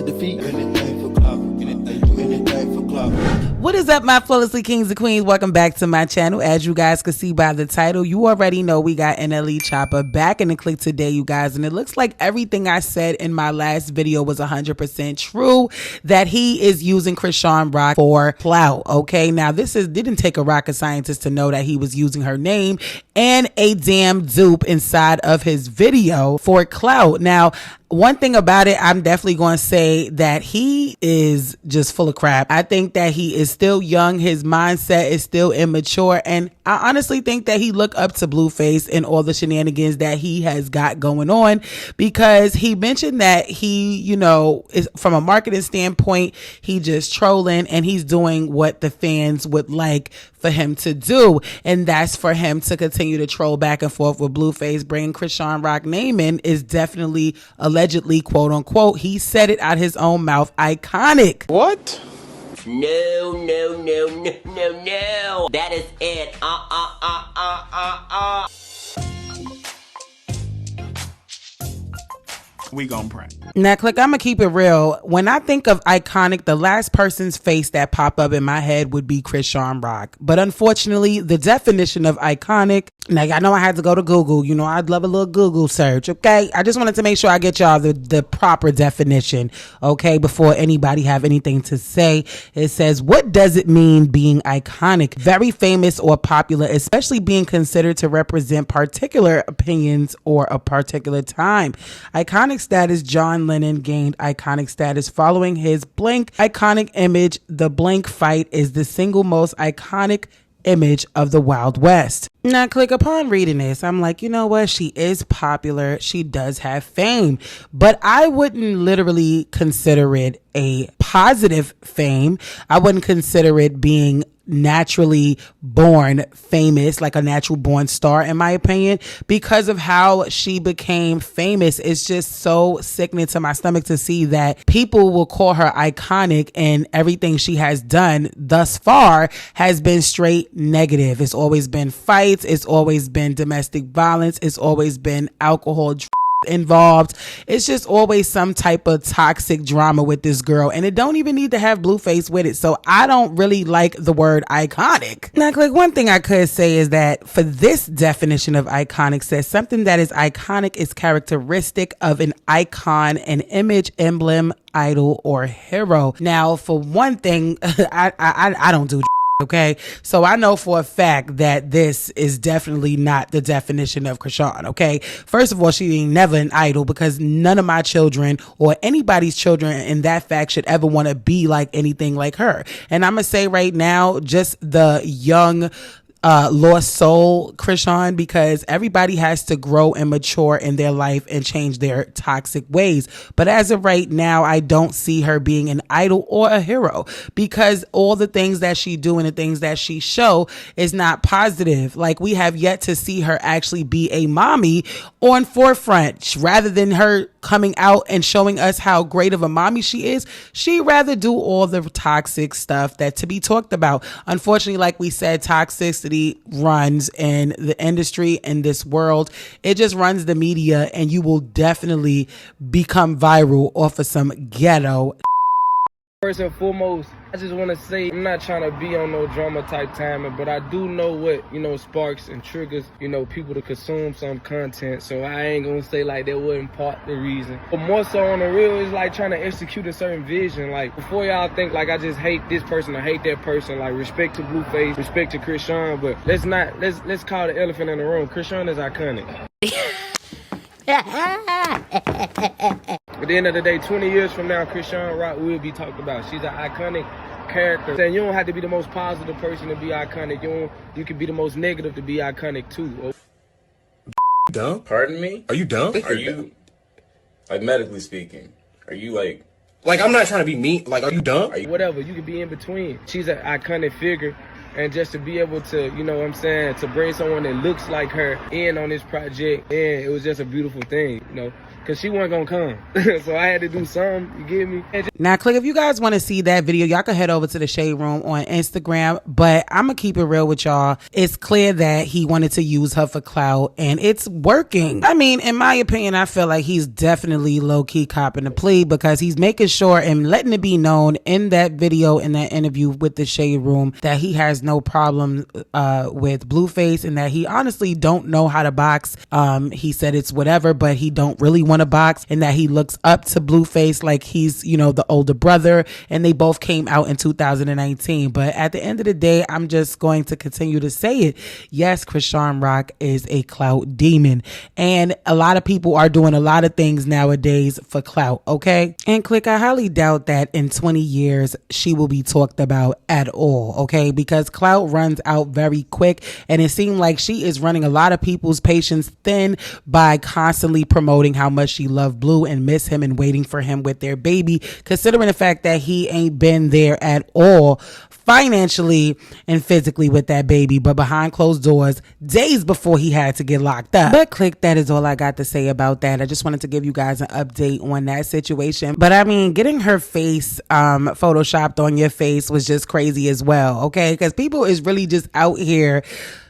to defeat. Anything for clout. Anything for clout. What is up, my flawlessly kings and queens? Welcome back to my channel. As you guys can see by the title, you already know we got NLE Chopper back in the click today, you guys. And it looks like everything I said in my last video was 100% true, that he is using CHRISEANROCK for clout. Okay, now didn't take a rocket scientist to know that he was using her name and a damn dupe inside of his video for clout. Now, one thing about it, I'm definitely going to say that he is just full of crap. I think that he is still young. His mindset is still immature. And I honestly think that he looked up to Blueface and all the shenanigans that he has got going on, because he mentioned that he, you know, is from a marketing standpoint, he just trolling and he's doing what the fans would like for him to do. And that's for him to continue to troll back and forth with Blueface. Bringing CHRISEANROCK name in is definitely allegedly, quote unquote, he said it out his own mouth, iconic. What? No. That is it. We gon' pray. Now, Click, I'm gonna keep it real. When I think of iconic, the last person's face that pop up in my head would be CHRISEANROCK. But unfortunately, the definition of iconic, now I know I had to go to Google. You know, I'd love a little Google search. Okay, I just wanted to make sure I get y'all the proper definition. Okay, before anybody have anything to say, it says, what does it mean being iconic? Very famous or popular, especially being considered to represent particular opinions or a particular time. Iconic status: John Lennon gained iconic status following his blank iconic image. The blank fight is the single most iconic image of the Wild West. Now, Click, upon reading this, I'm like, you know what? She is popular. She does have fame, but I wouldn't literally consider it a positive fame. I wouldn't consider it being naturally born famous, like a natural born star, in my opinion, because of how she became famous. It's just so sickening to my stomach to see that people will call her iconic, and everything she has done thus far has been straight negative. It's always been fights. It's always been domestic violence. It's always been alcohol involved. It's just always some type of toxic drama with this girl, and it don't even need to have Blueface with it. So I don't really like the word iconic. Now, Click, one thing I could say is that for this definition of iconic, says something that is iconic is characteristic of an icon, an image, emblem, idol, or hero. Now, for one thing, I don't do okay, so I know for a fact that this is definitely not the definition of Krishan. Okay, first of all, she ain't never an idol, because none of my children or anybody's children in that fact should ever want to be like anything like her. And I'm gonna say right now, just the young lost soul Krishan, because everybody has to grow and mature in their life and change their toxic ways. But as of right now, I don't see her being an idol or a hero, because all the things that she do and the things that she show is not positive. Like, we have yet to see her actually be a mommy on forefront. Rather than her coming out and showing us how great of a mommy she is, she rather do all the toxic stuff that to be talked about. Unfortunately, like we said, toxicity runs in the industry, in this world. It just runs the media, and you will definitely become viral off of some ghetto. First and foremost, I just want to say, I'm not trying to be on no drama type timing, but I do know what, you know, sparks and triggers, you know, people to consume some content. So I ain't gonna say like that wasn't part the reason. But more so on the real, is like trying to execute a certain vision. Like, before y'all think like I just hate this person or hate that person, like, respect to Blueface, respect to Krishan, but let's call the elephant in the room. Krishan is iconic. At the end of the day, 20 years from now, CHRISEANROCK will be talked about. She's an iconic character. And you don't have to be the most positive person to be iconic. You can be the most negative to be iconic too. Dumb? Pardon me? Are you dumb? Are you, like, medically speaking, are you like I'm not trying to be mean. Like, are you dumb? Whatever, you can be in between. She's an iconic figure. And just to be able to, you know what I'm saying, to bring someone that looks like her in on this project, and it was just a beautiful thing, you know. because she wasn't gonna come. So I had to do something, you get me? Now, click, if you guys want to see that video, y'all can head over to the Shade Room on Instagram. But I'm going to keep it real with y'all. It's clear that he wanted to use her for clout, and it's working. I mean, in my opinion, I feel like he's definitely low-key copping the plea, because he's making sure and letting it be known in that video, in that interview with the Shade Room, that he has no problem with Blueface, and that he honestly don't know how to box. He said it's whatever, but he don't really want to box, and that he looks up to Blueface like he's, you know, the older brother, and they both came out in 2019. But at the end of the day, I'm just going to continue to say it. Yes, CHRISEANROCK is a clout demon, and a lot of people are doing a lot of things nowadays for clout, okay? And click, I highly doubt that in 20 years she will be talked about at all, okay? Because clout runs out very quick, and it seemed like she is running a lot of people's patience thin by constantly promoting how much she loved Blue and miss him and waiting for him with their baby, considering the fact that he ain't been there at all financially and physically with that baby, but behind closed doors days before he had to get locked up. But click, that is all I got to say about that. I just wanted to give you guys an update on that situation. But I mean, getting her face photoshopped on your face was just crazy as well, okay? Because people is really just out here.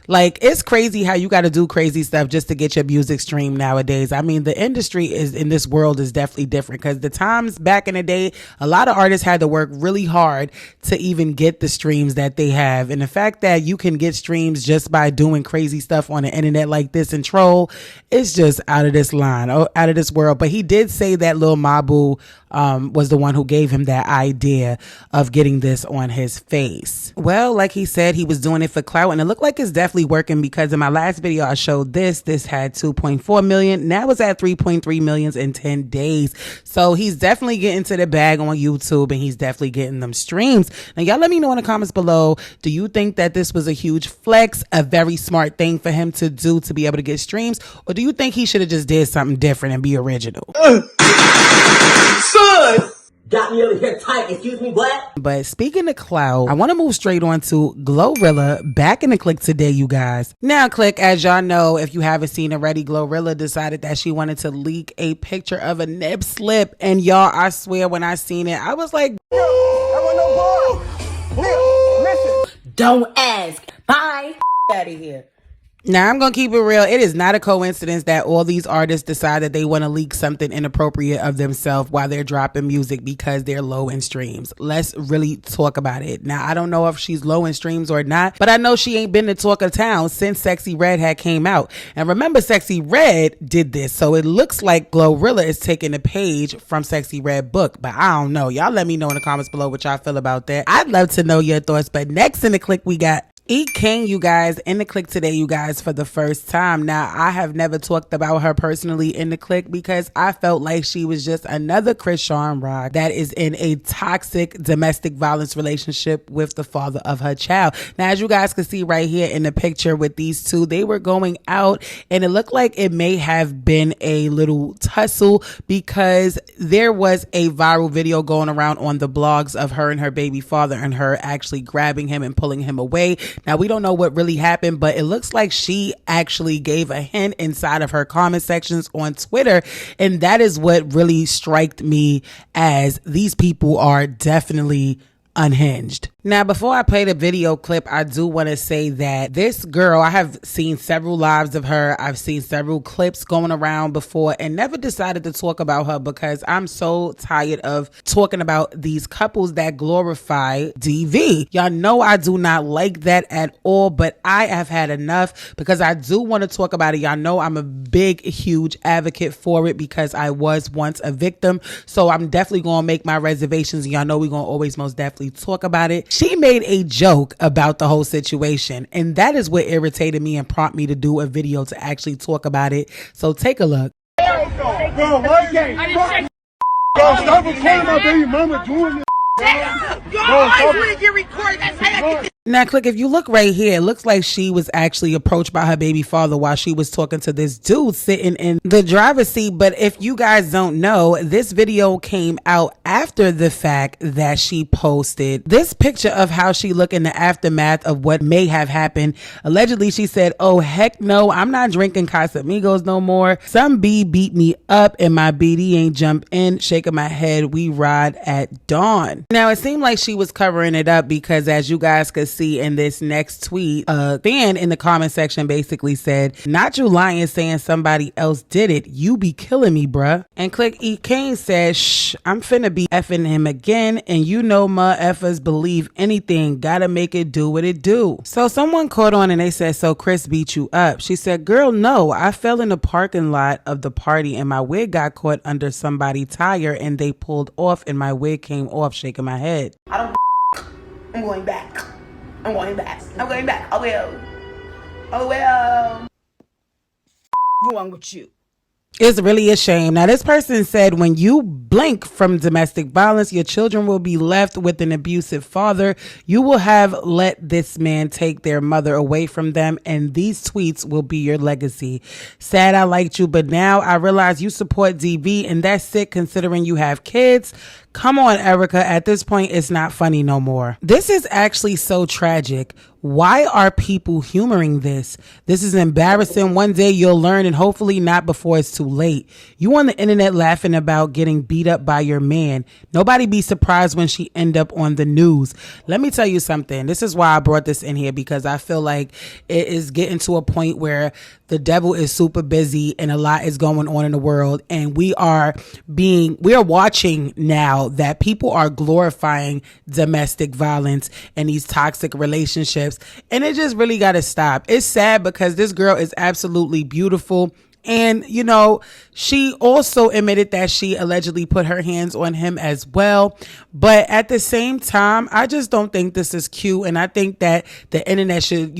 Like, it's crazy how you got to do crazy stuff just to get your music streamed nowadays. I mean, the industry is in this world is definitely different, because the times back in the day, a lot of artists had to work really hard to even get the streams that they have. And the fact that you can get streams just by doing crazy stuff on the internet like this and troll, it's just out of this line, out of this world. But he did say that Lil Mabu was the one who gave him that idea of getting this on his face. Well, like he said, he was doing it for clout, and it looked like it's definitely working, because in my last video I showed this had 2.4 million. Now it's at 3.3 million in 10 days. So he's definitely getting to the bag on YouTube, and he's definitely getting them streams. Now y'all let me know in the comments below, do you think that this was a huge flex, a very smart thing for him to do to be able to get streams, or do you think he should have just did something different and be original? Got me over here tight, excuse me, what? But speaking of clout, I want to move straight on to Glorilla, back in the click today, you guys. Now, click, as y'all know, if you haven't seen already, Glorilla decided that she wanted to leak a picture of a nip slip. And y'all, I swear, when I seen it, I was like, Don't ask. Bye. Out of here. Now, I'm going to keep it real. It is not a coincidence that all these artists decide that they want to leak something inappropriate of themselves while they're dropping music because they're low in streams. Let's really talk about it. Now, I don't know if she's low in streams or not, but I know she ain't been the talk of town since Sexy Red had came out. And remember, Sexy Red did this. So it looks like Glorilla is taking a page from Sexy Red book, but I don't know. Y'all let me know in the comments below what y'all feel about that. I'd love to know your thoughts. But next in the click, we got EKANE, you guys, in the click today, you guys, for the first time. Now, I have never talked about her personally in the click because I felt like she was just another CHRISEANROCK that is in a toxic domestic violence relationship with the father of her child. Now, as you guys can see right here in the picture with these two, they were going out, and it looked like it may have been a little tussle, because there was a viral video going around on the blogs of her and her baby father, and her actually grabbing him and pulling him away. Now, we don't know what really happened, but it looks like she actually gave a hint inside of her comment sections on Twitter. And that is what really struck me, as these people are definitely unhinged. Now, before I play the video clip, I do want to say that this girl, I have seen several lives of her. I've seen several clips going around before, and never decided to talk about her because I'm so tired of talking about these couples that glorify DV. Y'all know I do not like that at all, but I have had enough, because I do want to talk about it. Y'all know I'm a big, huge advocate for it, because I was once a victim. So I'm definitely going to make my reservations, and y'all know we're going to always most definitely talk about it. She made a joke about the whole situation, and that is what irritated me and prompted me to do a video to actually talk about it. So take a look. Bro, why you Bro, stop recording my baby mama doing this. Now, Now, click, if you look right here, it looks like she was actually approached by her baby father while she was talking to this dude sitting in the driver's seat. But if you guys don't know, this video came out after the fact that she posted this picture of how she looked in the aftermath of what may have happened. Allegedly, she said, "Oh, heck no, I'm not drinking Casamigos no more. Some B beat me up and my BD ain't jump in, shaking my head. We ride at dawn." Now, it seemed like she was covering it up because, as you guys could see in this next tweet, a fan in the comment section basically said, "Not you lying saying somebody else did it. You be killing me, bruh." And click, EKANE said, "Shh, I'm finna be effing him again. And you know ma effers believe anything. Gotta make it do what it do." So someone caught on and they said, "So Chris beat you up?" She said, "Girl, no. I fell in the parking lot of the party and my wig got caught under somebody's tire and they pulled off and my wig came off," shaking my head. I'm going back. I'm going back. I'm going back. I will. I will. What's wrong with you? It's really a shame. Now, this person said, when you blink from domestic violence, your children will be left with an abusive father. You will have let this man take their mother away from them, and these tweets will be your legacy. Sad I liked you, but now I realize you support DV, and that's sick considering you have kids. Come on, Erica. At this point, it's not funny no more. This is actually so tragic. Why are people humoring this? This is embarrassing. One day you'll learn, and hopefully not before it's too late. You on the internet laughing about getting beat up by your man. Nobody be surprised when she end up on the news. Let me tell you something. This is why I brought this in here, because I feel like it is getting to a point where the devil is super busy and a lot is going on in the world. And we are watching now that people are glorifying domestic violence and these toxic relationships. And it just really got to stop. It's sad because this girl is absolutely beautiful. And, you know, she also admitted that she allegedly put her hands on him as well. But at the same time, I just don't think this is cute. And I think that the internet should,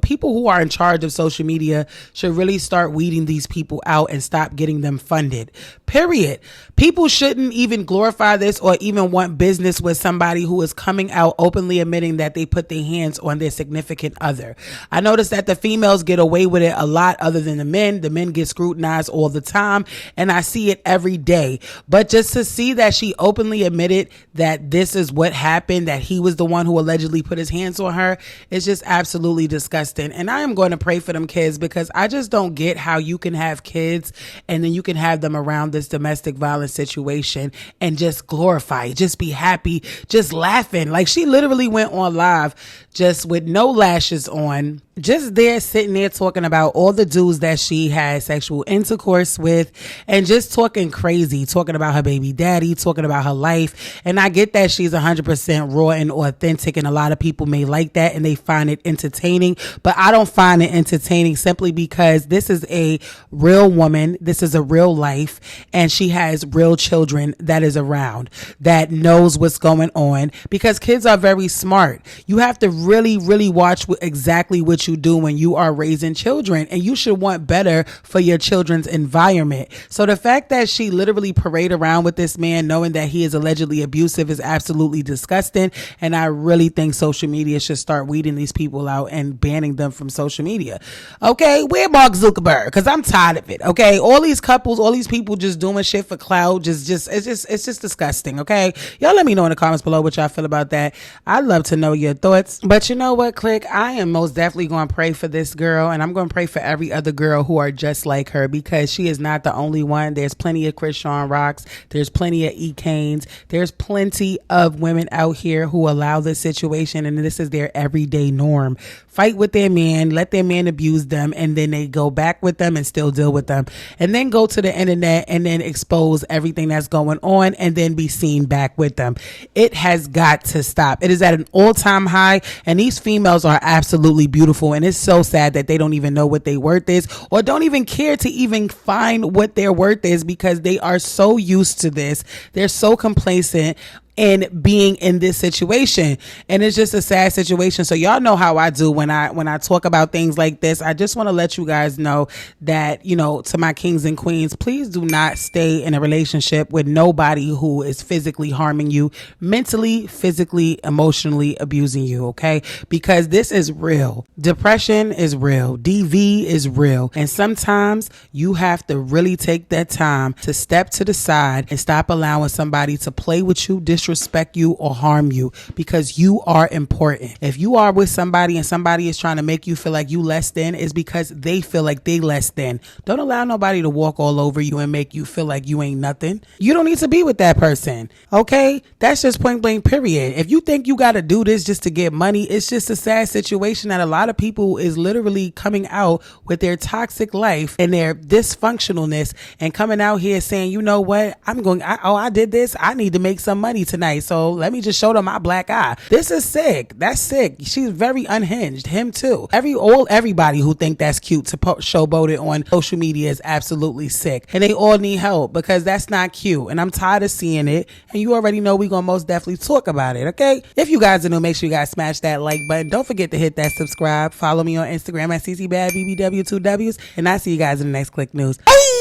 people who are in charge of social media should really start weeding these people out and stop getting them funded. Period. People shouldn't even glorify this or even want business with somebody who is coming out openly admitting that they put their hands on their significant other. I noticed that the females get away with it a lot other than the men. The men get scrutinized all the time, and I see it every day. But just to see that she openly admitted that this is what happened, that he was the one who allegedly put his hands on her, is just absolutely disgusting. And I am going to pray for them kids, because I just don't get how you can have kids and then you can have them around this domestic violence situation and just glorify it, just be happy, just laughing. Like, she literally went on live just with no lashes on, just there sitting there talking about all the dudes that she had sexual intercourse with and just talking crazy, talking about her baby daddy, talking about her life. And I get that she's 100% raw and authentic, and a lot of people may like that and they find it entertaining, but I don't find it entertaining simply because this is a real woman. This is a real life, and she has real children that is around, that knows what's going on, because kids are very smart. You have to really, really watch exactly what you do when you are raising children, and you should want better for your children's environment. So the fact that she literally parade around with this man knowing that he is allegedly abusive is absolutely disgusting. And I really think social media should start weeding these people out and banning them from social media. Okay, where Mark Zuckerberg? Because I'm tired of it. Okay, all these couples, all these people just doing shit for clout, it's just disgusting. Okay, y'all let me know in the comments below what y'all feel about that. I'd love to know your thoughts. But you know what, Click, I am most definitely going to pray for this girl, and I'm going to pray for every other girl who are just like her, because she is not the only one. There's plenty of CHRISEANROCKs, there's plenty of EKANEs, there's plenty of women out here who allow this situation, and this is their everyday norm. Fight with their man, let their man abuse them, and then they go back with them and still deal with them, and then go to the internet and then expose everything that's going on and then be seen back with them. It has got to stop. It is at an all-time high, and these females are absolutely beautiful, and it's so sad that they don't even know what their worth is, or don't even care to even find what their worth is, because they are so used to this. They're so complacent in being in this situation. And it's just a sad situation. So y'all know how I do when I talk about things like this. I just want to let you guys know that, you know, to my kings and queens, please do not stay in a relationship with nobody who is physically harming you, mentally, physically, emotionally abusing you, okay? Because this is real. Depression is real. DV is real. And sometimes you have to really take that time to step to the side and stop allowing somebody to play with you, disrespect you, or harm you, because you are important. If you are with somebody and somebody is trying to make you feel like you less than, it's because they feel like they less than. Don't allow nobody to walk all over you and make you feel like you ain't nothing. You don't need to be with that person, okay? That's just point blank period. If you think you got to do this just to get money, it's just a sad situation that a lot of people is literally coming out with their toxic life and their dysfunctionalness and coming out here saying, you know what, I did this, I need to make some money tonight, so let me just show them my black eye. This is sick. That's sick. She's very unhinged. Him too. Everybody who think that's cute to showboat it on social media is absolutely sick, and they all need help, because that's not cute, and I'm tired of seeing it, and you already know we're gonna most definitely talk about it, okay? If you guys are new, make sure you guys smash that like button. Don't forget to hit that subscribe. Follow me on Instagram at CCBadBBW2Ws, and I'll see you guys in the next Click News. Hey!